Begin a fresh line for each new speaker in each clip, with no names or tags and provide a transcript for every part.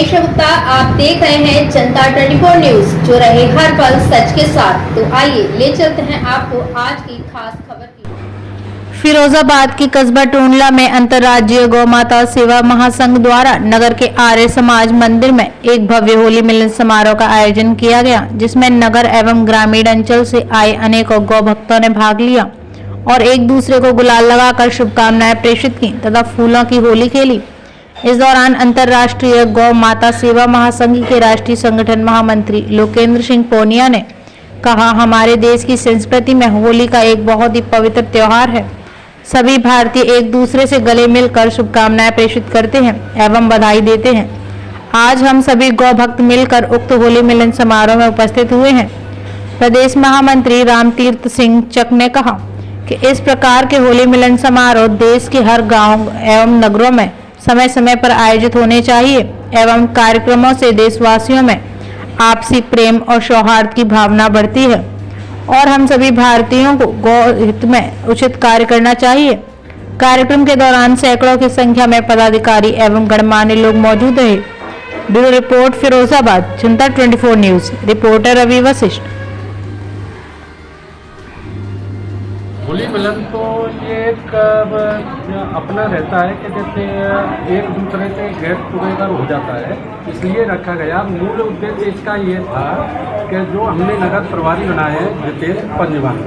रमेश गुप्ता, आप देख रहे हैं जनता 24 न्यूज, जो रहे हर पल सच के साथ। तो आइए ले चलते हैं आपको आज की खास खबर की।
फिरोजाबाद के कस्बा टूंडला में अंतर्राज्यीय गौ माता सेवा महासंघ द्वारा नगर के आर्य समाज मंदिर में एक भव्य होली मिलन समारोह का आयोजन किया गया, जिसमें नगर एवं ग्रामीण अंचल से आए अनेकों गौ भक्तों ने भाग लिया और एक दूसरे को गुलाल लगाकर शुभकामनाएं प्रेषित की तथा फूलों की होली खेली। इस दौरान अंतर्राष्ट्रीय गौ माता सेवा महासंघ के राष्ट्रीय संगठन महामंत्री लोकेंद्र सिंह पोनिया ने कहा, हमारे देश की संस्कृति में होली का एक बहुत ही पवित्र त्योहार है। सभी भारतीय एक दूसरे से गले मिलकर शुभकामनाएं प्रेषित करते हैं एवं बधाई देते हैं। आज हम सभी गौ भक्त मिलकर उक्त होली मिलन समारोह में उपस्थित हुए हैं। प्रदेश महामंत्री रामतीर्थ सिंह चक ने कहा कि इस प्रकार के होली मिलन समारोह देश के हर गांव एवं नगरों में समय समय पर आयोजित होने चाहिए एवं कार्यक्रमों से देशवासियों में आपसी प्रेम और सौहार्द की भावना बढ़ती है और हम सभी भारतीयों को गौ हित में उचित कार्य करना चाहिए। कार्यक्रम के दौरान सैकड़ों की संख्या में पदाधिकारी एवं गणमान्य लोग मौजूद रहे। ब्यूरो रिपोर्ट, फिरोजाबाद, जनता 24 न्यूज, रिपोर्टर रवि वशिष्ठ।
होली मिलन तो ये एक अपना रहता है कि जैसे एक दूसरे से गेट टुगेदर हो जाता है, इसलिए रखा गया। मूल उद्देश्य इसका ये था कि जो हमने नगर प्रभारी बनाए हैं जितेंद्र पंजवान,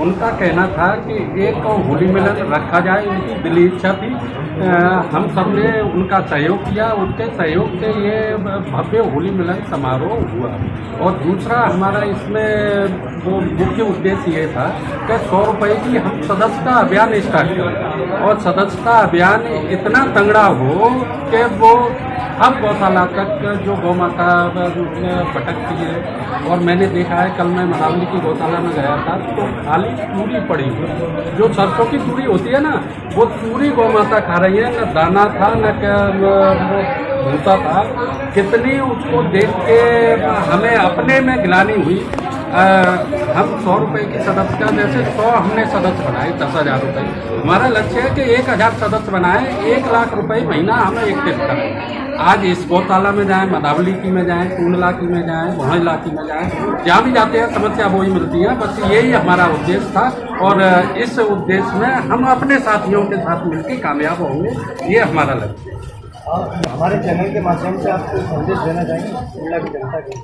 उनका कहना था कि एक होली मिलन रखा जाए। उनकी दिली इच्छा थी, हम सब ने उनका सहयोग किया। उनके सहयोग से ये भव्य होली मिलन समारोह हुआ। और दूसरा हमारा इसमें वो मुख्य उद्देश्य ये था कि 100 रुपये की हम सदस्यता अभियान स्टार्ट करें और सदस्यता अभियान इतना तगड़ा हो कि वो अब गौशाला तक जो गौ माता भटकती है। और मैंने देखा है, कल मैं मनावली की गौशाला में गया था तो खाली पूरी पड़ी हुई, जो सरसों की पूरी होती है ना, वो पूरी गौ माता खा रही है। न दाना था न भूसा था। कितनी उसको देख के हमें अपने में गिलानी हुई। हम 100 रुपये की सदस्यता, जैसे 100 हमने सदस्य बनाए 10,000 रुपये। हमारा लक्ष्य है कि 1,000 सदस्य बनाए, 1 लाख रुपये महीना हमें एकत्रित करें। आज इस गौशाला में जाएं, मदावली की में जाएं, टूंडला की में जाएं, भोइला की में जाएं, जहाँ भी जाते हैं समस्या वही मिलती है। बस यही हमारा उद्देश्य था और इस उद्देश्य में हम अपने साथियों के साथ मिलकर कामयाब होंगे, ये हमारा लक्ष्य है।
हमारे चैनल के माध्यम से आपको संदेश देना चाहेंगे टूंडला की जनता के?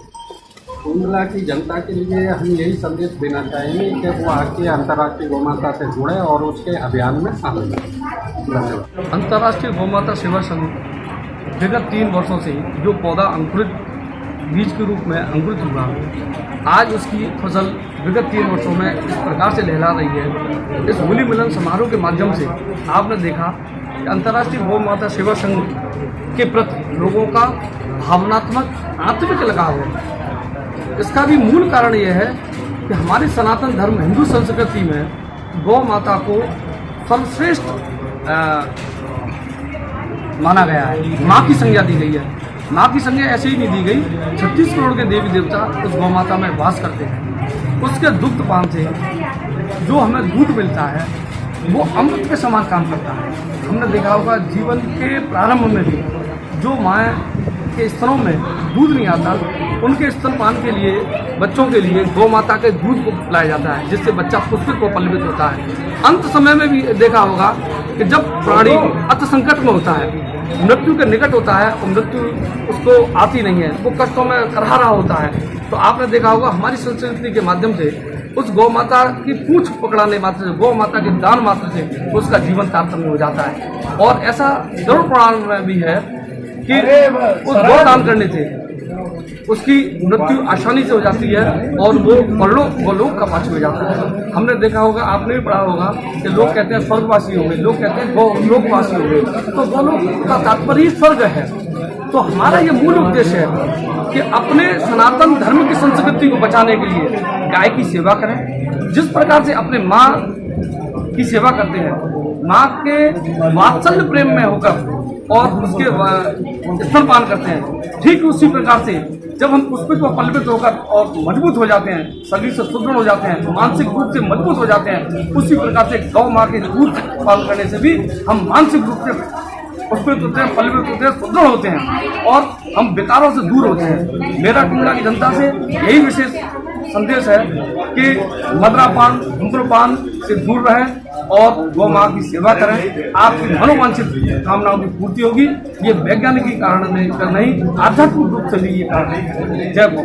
टूंडला की जनता के लिए हम यही संदेश देना चाहेंगे कि वो आके अंतर्राष्ट्रीय गौ माता से जुड़े और उसके अभियान में शामिल हों। धन्यवाद।
अंतर्राष्ट्रीय गौ माता सेवा संघ विगत 3 वर्षों से जो पौधा अंकुरित बीज के रूप में अंकुरित हुआ, आज उसकी फसल विगत 3 वर्षों में इस प्रकार से लहरा रही है। इस होली मिलन समारोह के माध्यम से आपने देखा कि अंतर्राष्ट्रीय गौ माता सेवा संघ के प्रति लोगों का भावनात्मक आत्मिक लगाव है। इसका भी मूल कारण यह है कि हमारी सनातन धर्म हिंदू संस्कृति में गौ माता को सर्वश्रेष्ठ माना गया है। माँ की संज्ञा दी गई है। माँ की संज्ञा ऐसे ही नहीं दी गई। 36 करोड़ के देवी देवता उस गौ माता में वास करते हैं। उसके दुग्ध पान से जो हमें दूध मिलता है वो अमृत के समान काम करता है। हमने देखा होगा जीवन के प्रारंभ में भी जो माँ के स्तनों में दूध नहीं आता, उनके स्तनपान के लिए बच्चों के लिए गौ माता के दूध को पिलाया जाता है, जिससे बच्चा पुष्पित व पल्लवित होता है। अंत समय में भी देखा होगा कि जब प्राणी अति संकट में होता है, मृत्यु के निकट होता है और मृत्यु उसको आती नहीं है, वो कष्टों में करहा रहा होता है, तो आपने देखा होगा हमारी संस्कृति के माध्यम से उस गौ माता की पूंछ पकड़ाने मात्र से, गौ माता के दान मात्र से उसका जीवन तारतम्य हो जाता है। और ऐसा जरूर पुराण में भी है कि उस गौ दान करने से उसकी मृत्यु आसानी से हो जाती है और वो गोलोक का वासी हो जाता है। हमने देखा होगा, आपने भी पढ़ा होगा कि लोग कहते हैं स्वर्गवासी हो गए, लोग कहते हैं गोलोकवासी हो गए। तो गोलोक का तात्पर्य ही स्वर्ग है। तो हमारा ये मूल उद्देश्य है कि अपने सनातन धर्म की संस्कृति को बचाने के लिए गाय की सेवा करें। जिस प्रकार से अपने माँ की सेवा करते हैं, माँ के वात्सल्य प्रेम में होकर और उसके स्तनपान करते हैं, ठीक उसी प्रकार से जब हम पुष्पित व पल्लवित होकर और मजबूत हो जाते हैं, शरीर से सुदृढ़ हो जाते हैं, मानसिक रूप से मजबूत हो जाते हैं, उसी प्रकार से गौ माँ के दूध पान करने से भी हम मानसिक रूप से पुष्पित होते हैं, फलित होते हैं, सुदृढ़ होते हैं और हम विकारों से दूर होते हैं। मेरा टुंडला की जनता से यही विशेष संदेश है कि मदिरापान, धूम्रपान से दूर रहें और गौ माँ की सेवा करें। आपकी मनोवांछित कामनाओं की पूर्ति होगी। ये वैज्ञानिक कारण नहीं, आध्यात्मिक रूप से भी ये कारण है। जय गौ।